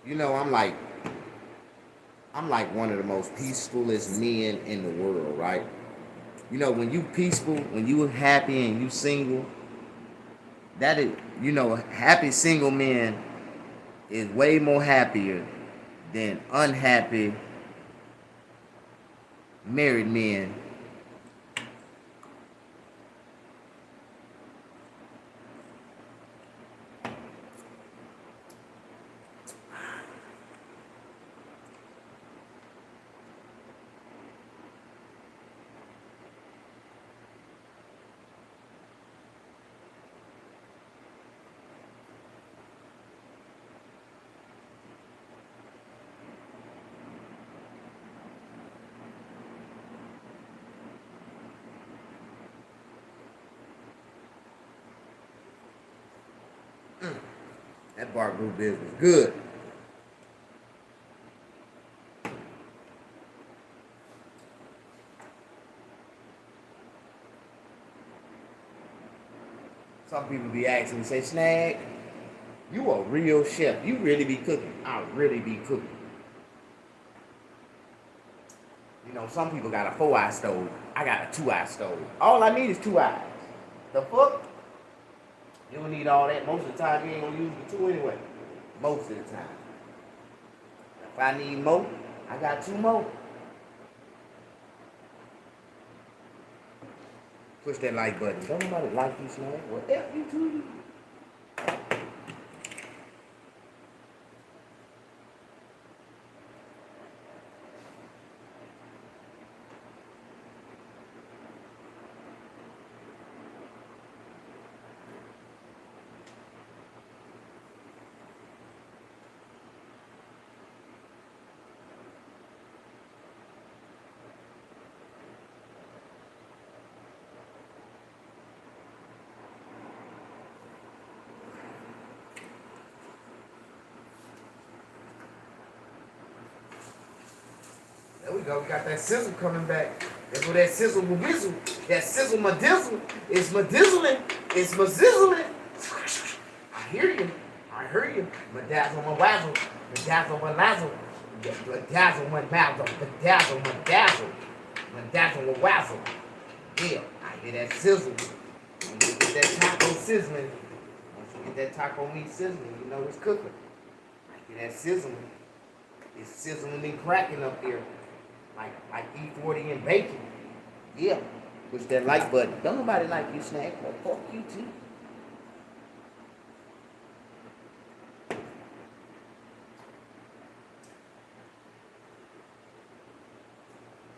You know, I'm like one of the most peacefulest men in the world, right? You know, when you peaceful, when you happy and you single, that is, you know, happy single men is way more happier than unhappy married men. That bar group business good. Some people be asking me, say, Snag, you a real chef. You really be cooking. I really be cooking. You know, some people got a 4-eye stove. I got a 2-eye stove. All I need is 2 eyes. The fuck? You don't need all that. Most of the time, you ain't gonna use the 2 anyway. Most of the time. If I need more, I got 2 more. Push that like button. Don't nobody like you, Snag. What the F you too? There we go. We got that sizzle coming back. There go that sizzle ma whizzle. That sizzle ma dizzle. It's ma dizzling. It's ma zizzling. I hear you. I hear you. Ma dazzle ma wazzle. Ma dazzle ma lazzle. Ma dazzle ma mazzle. Ma dazzle ma dazzle. Ma dazzle ma wazzle. Yeah, I hear that sizzle. Once you get that taco sizzling, once you get that taco meat sizzling, you know it's cooking. I hear that sizzling. It's sizzling and cracking up there. Like E40 and bacon. Yeah. Push that like button. Don't nobody like you, Snag. Well, fuck you too.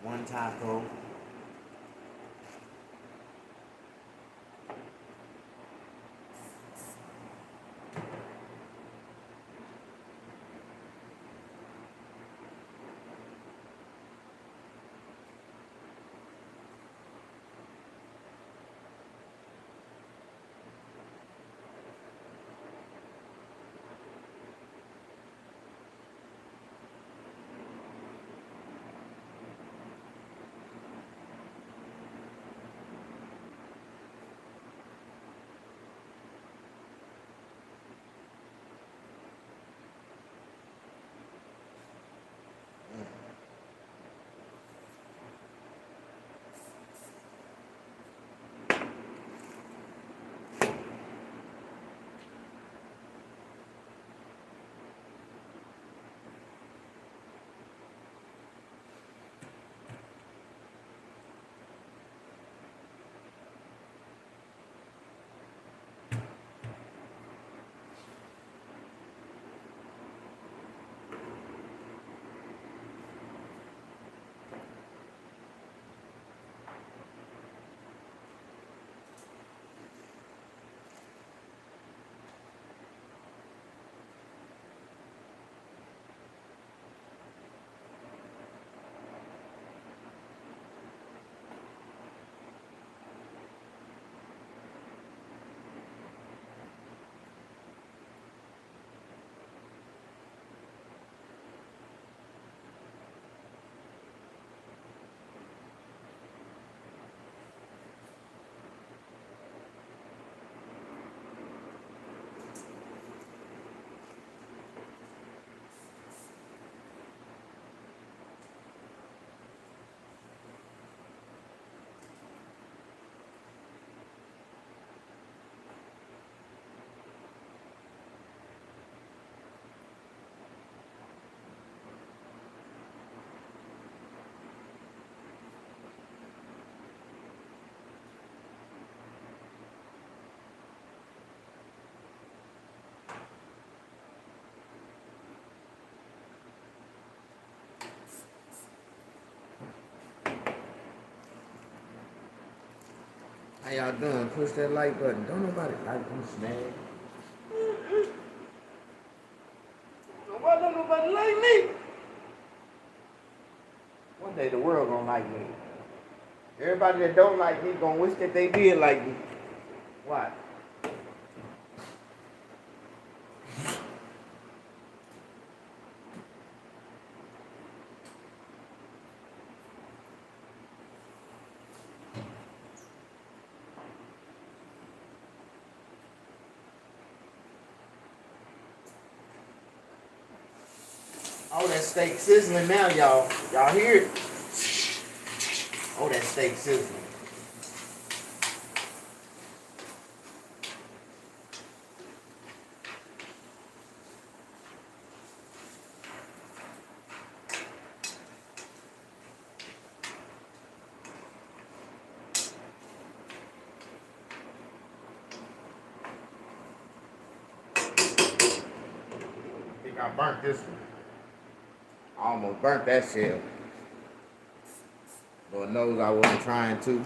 One taco. How y'all doing? Push that like button. Don't nobody like them snag. Why don't nobody like me? One day the world gonna like me. Everybody that don't like me gonna wish that they did like me. Why? Oh, that steak sizzling now, y'all. Y'all hear it? Oh, that steak sizzling. I think I burnt this one. I almost burnt that shell. Lord knows I wasn't trying to.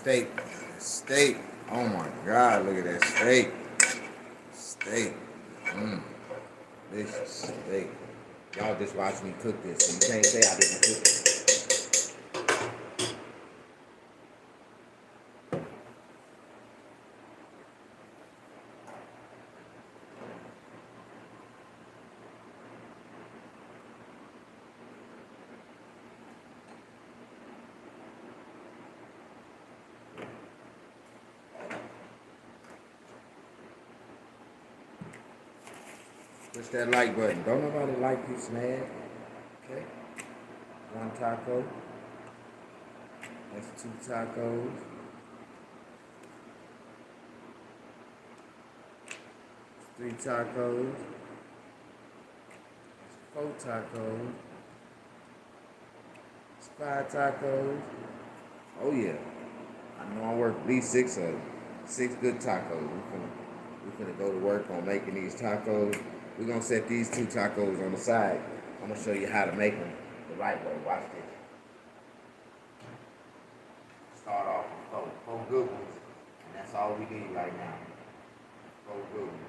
Steak. Steak. Oh my God, look at that steak. Steak. Mmm. Delicious steak. Y'all just watch me cook this, so you can't say I didn't cook it. Push that like button. Don't nobody like you, snag. Okay. One taco. That's two tacos. Three tacos. Four tacos. It's five tacos. Oh yeah. I know I work at least six of them. Six good tacos. We're gonna go to work on making these tacos. We're gonna set these two tacos on the side. I'm gonna show you how to make them the right way. Watch this. Start off with four good ones. And that's all we need right now. Four good ones.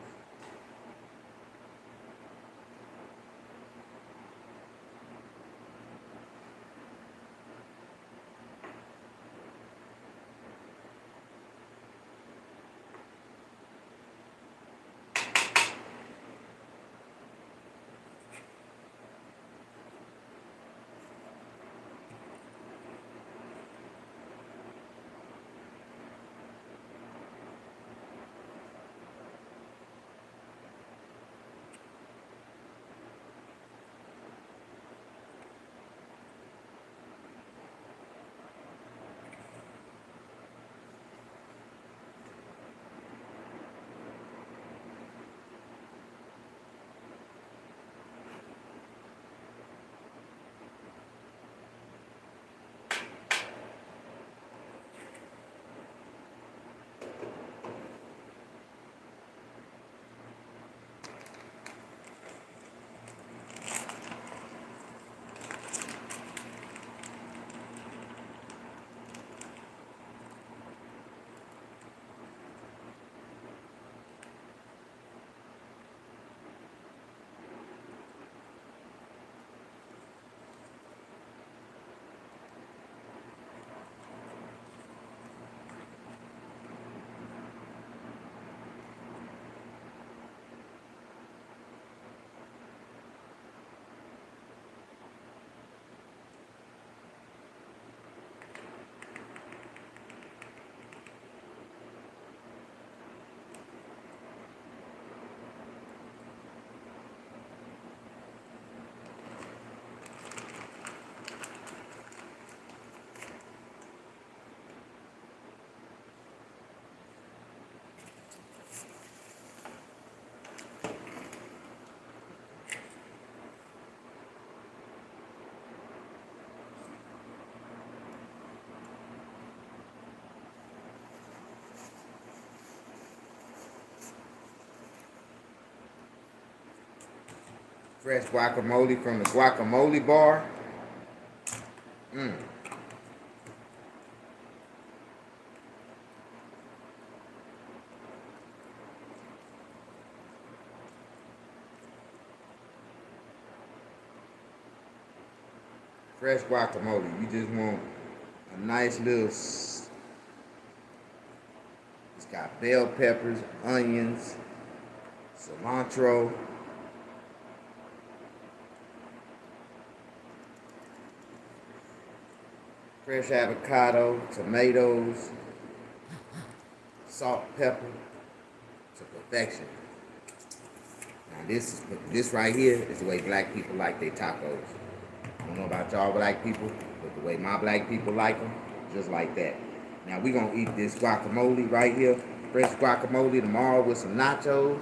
Fresh guacamole from the guacamole bar. Mmm. Fresh guacamole. You just want a nice little. It's got bell peppers, onions, cilantro, fresh avocado, tomatoes, salt, pepper to perfection. Now this right here is the way black people like their tacos. I don't know about y'all black people, but the way my black people like them, just like that. Now we gonna eat this guacamole right here, fresh guacamole tomorrow with some nachos.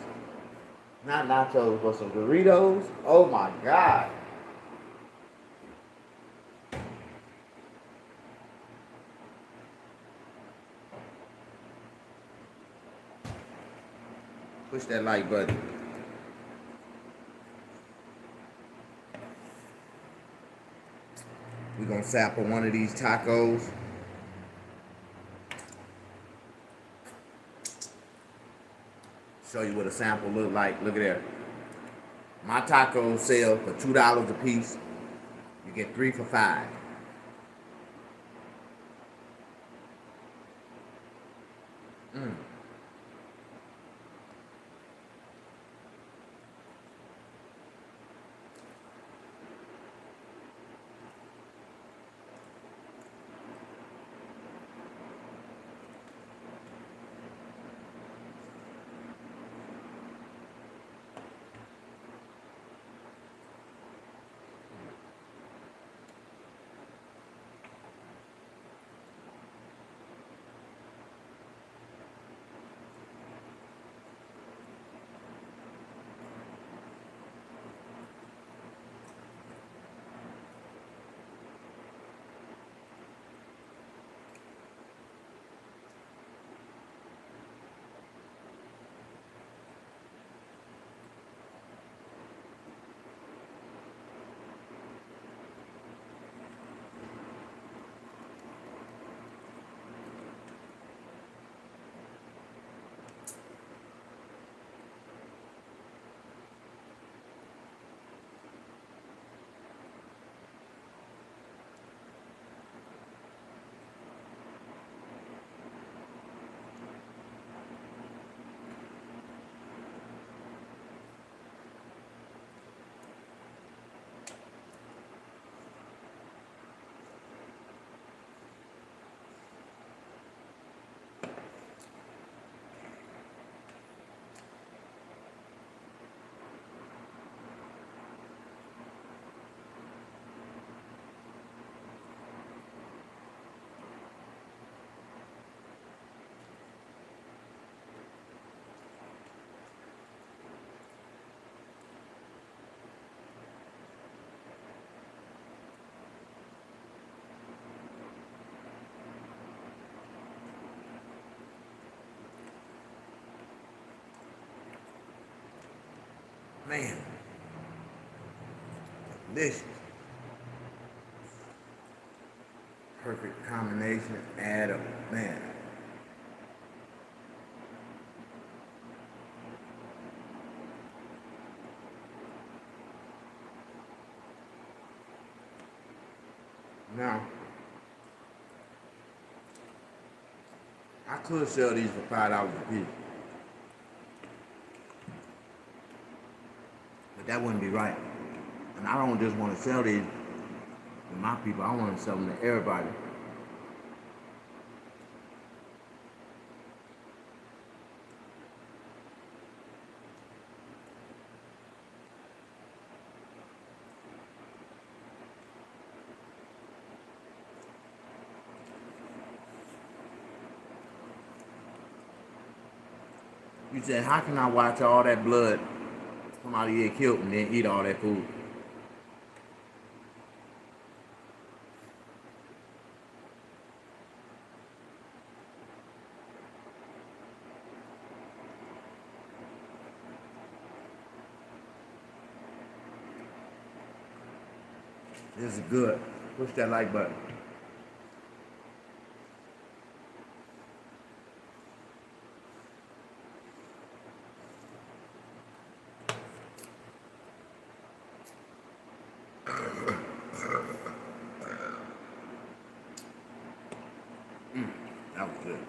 Not nachos, but some Doritos. Oh my God. Push that like button. We're gonna sample one of these tacos. Show you what a sample look like. Look at there. My tacos sell for $2 a piece. You get 3 for $5. Mm. Man, delicious. Perfect combination. Add up, man. Now, I could sell these for $5 a piece, but that wouldn't be right. And I don't just want to sell these to my people. I want to sell them to everybody. You said, how can I watch all that blood somebody get killed and then eat all that food? This is good. Push that like button. That was good.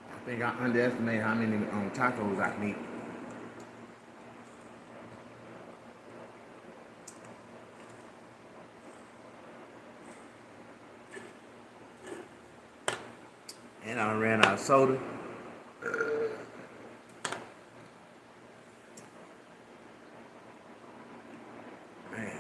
I think I underestimate how many tacos I can eat. And I ran out of soda. Man.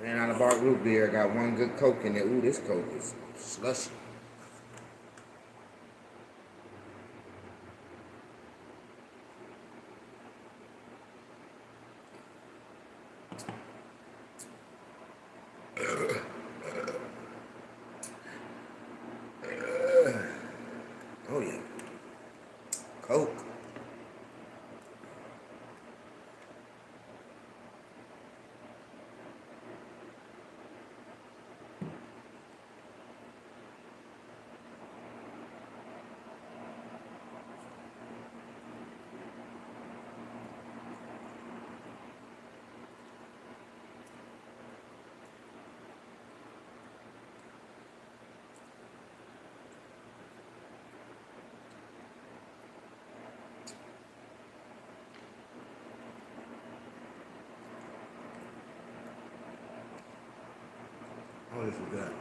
Ran out of bar root beer. Got one good Coke in there. Ooh, this Coke is slushy. Oh yeah, Coke. this was good.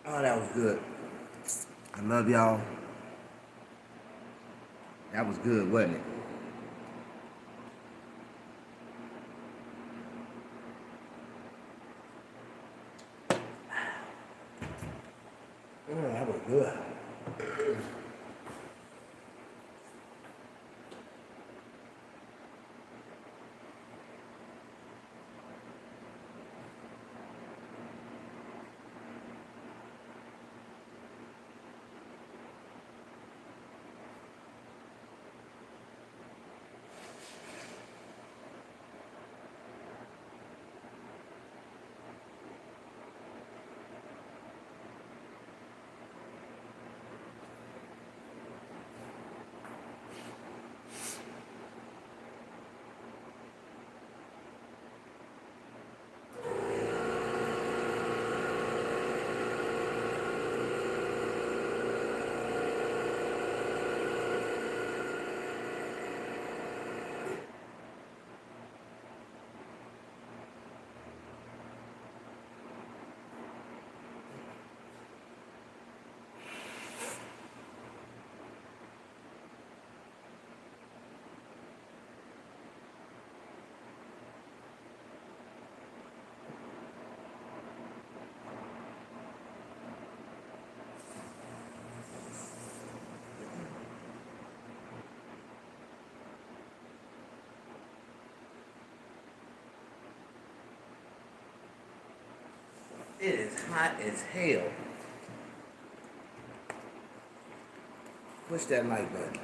Oh, that was good. I love y'all. That was good, wasn't it? That was good. It is hot as hell. Push that like button.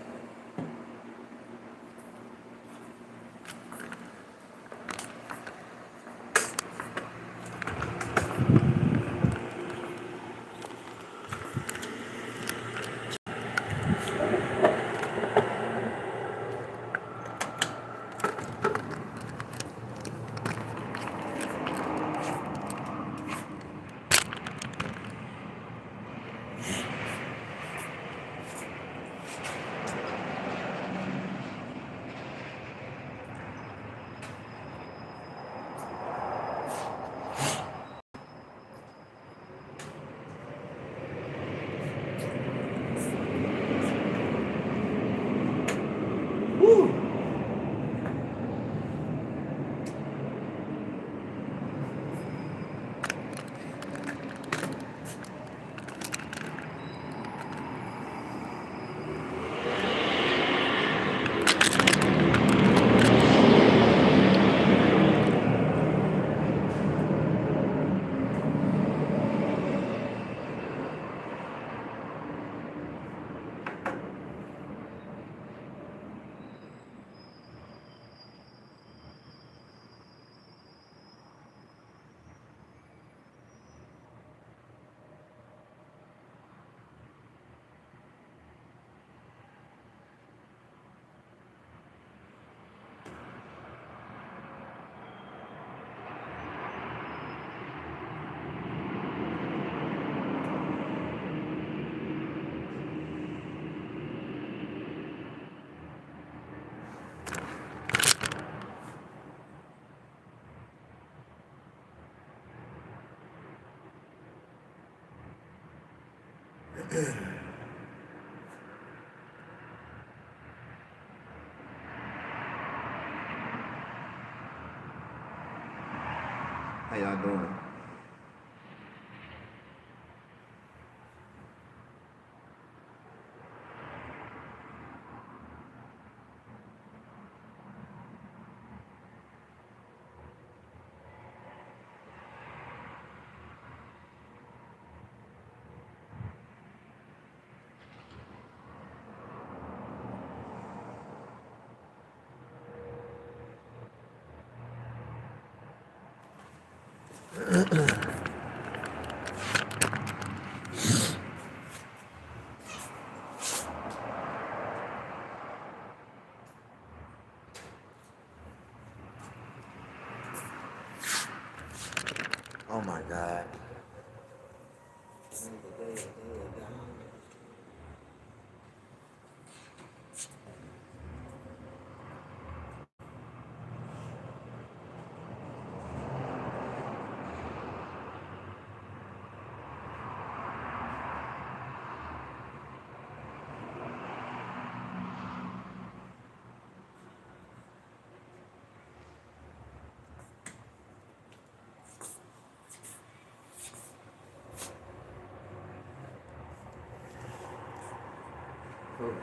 Woo! How y'all doing? Oh my God. Cool.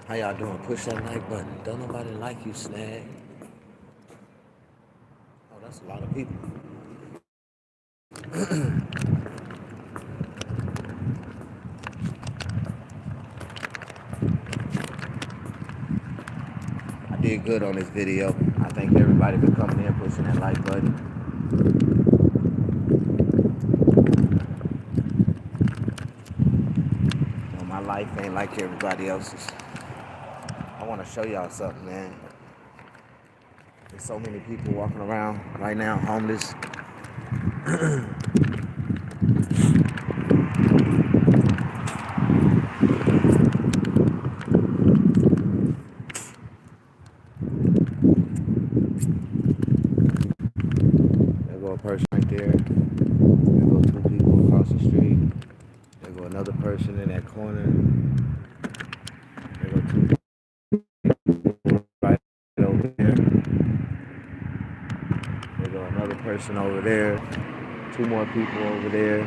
How y'all doing? Push that like button. Don't nobody like you, Snag. Oh, that's a lot of people. I did good on this video. I thank everybody for coming in, pushing that like button. You know, my life ain't like everybody else's. I want to show y'all something, man. There's so many people walking around right now, homeless. There go a person right there. There go two people across the street. There go another person in that corner. There go two people right over there. There go another person over there. Two more people over there.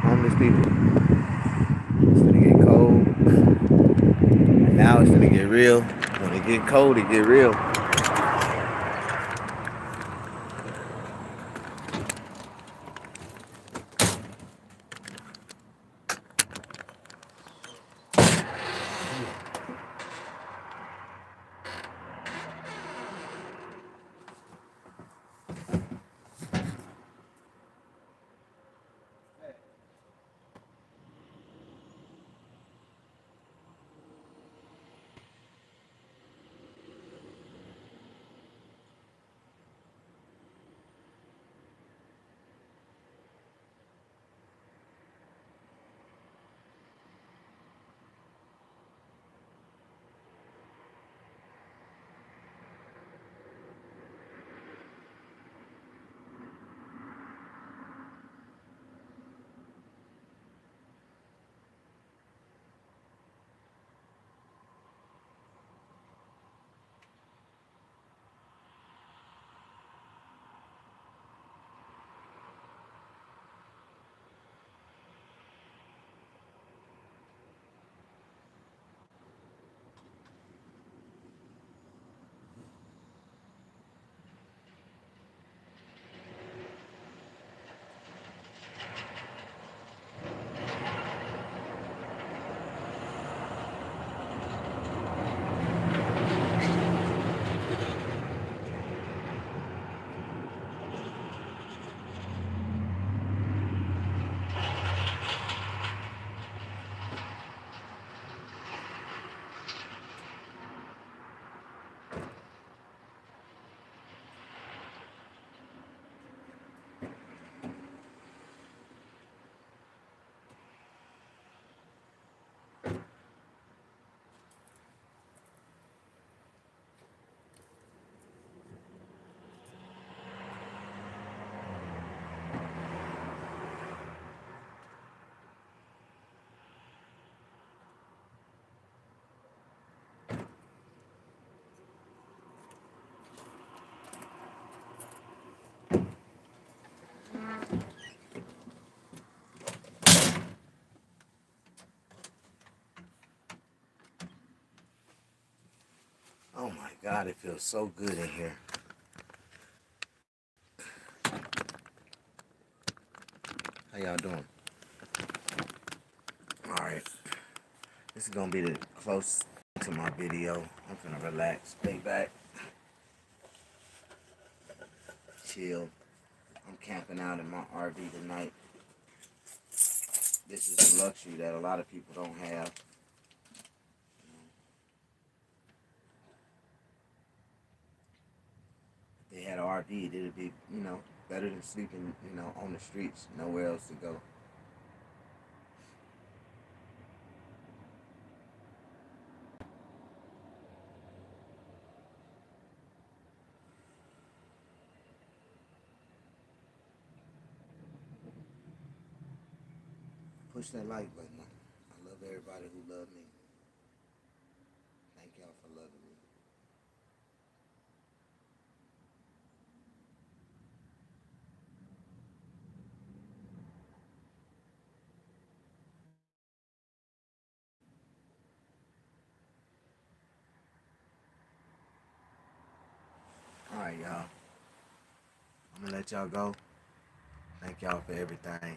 Homeless people. It's gonna get cold. And now it's gonna get real. When it get cold, it get real. Oh my God, it feels so good in here. How y'all doing? Alright. This is gonna be the close to my video. I'm gonna relax, lay back, chill. I'm camping out in my RV tonight. This is a luxury that a lot of people don't have. If they had an RV, it'd be, better than sleeping, on the streets, nowhere else to go. Push that like button. I love everybody who love me. Thank y'all for loving me. right, y'all. I'm gonna let y'all go. Thank y'all for everything.